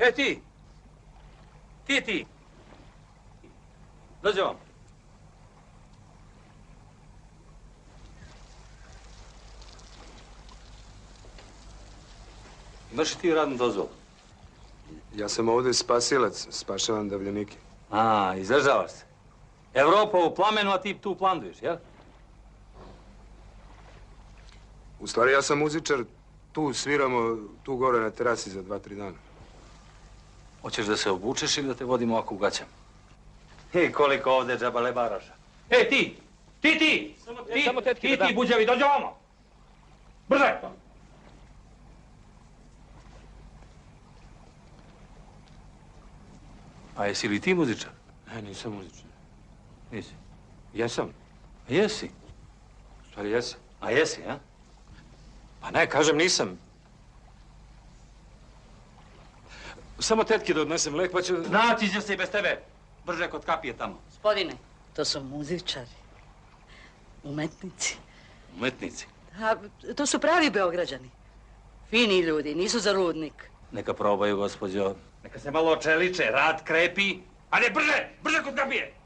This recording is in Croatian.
E ti! Ti! Dođe vam. Imaš li ti radnu dozvolu? Ja sam ovdje spasilac, spašavam davljenike. A, izražavaš se. Evropa u plamenu, a ti tu planduješ, jel? U stvari, ja sam muzičar, tu sviramo, tu gore na terasi za 2-3 dana. Hoćeš da se obučeš ili da te vodimo ovako u gaćama? Koliko ovdje džabalebaraša. Ti! Ti, buđevi, dođe ovamo! Brže! A jesi li ti muzičar? Ne, nisam muzičar. Nisi. Jesam. A jesi? U stvari, jesam. A jesi, a? Pa ne, kažem, nisam. Samo tetki da odnesem lek, pa ću... Naći će se i bez tebe. Brže kod kapije tamo. Gospodine, to su muzičari. Umetnici. Umetnici. A, to su pravi Beograđani. Fini ljudi, nisu za rudnik. Neka probaju, gospođo. Neka se malo očeliče, rad krepi. Ali brže kod kapije!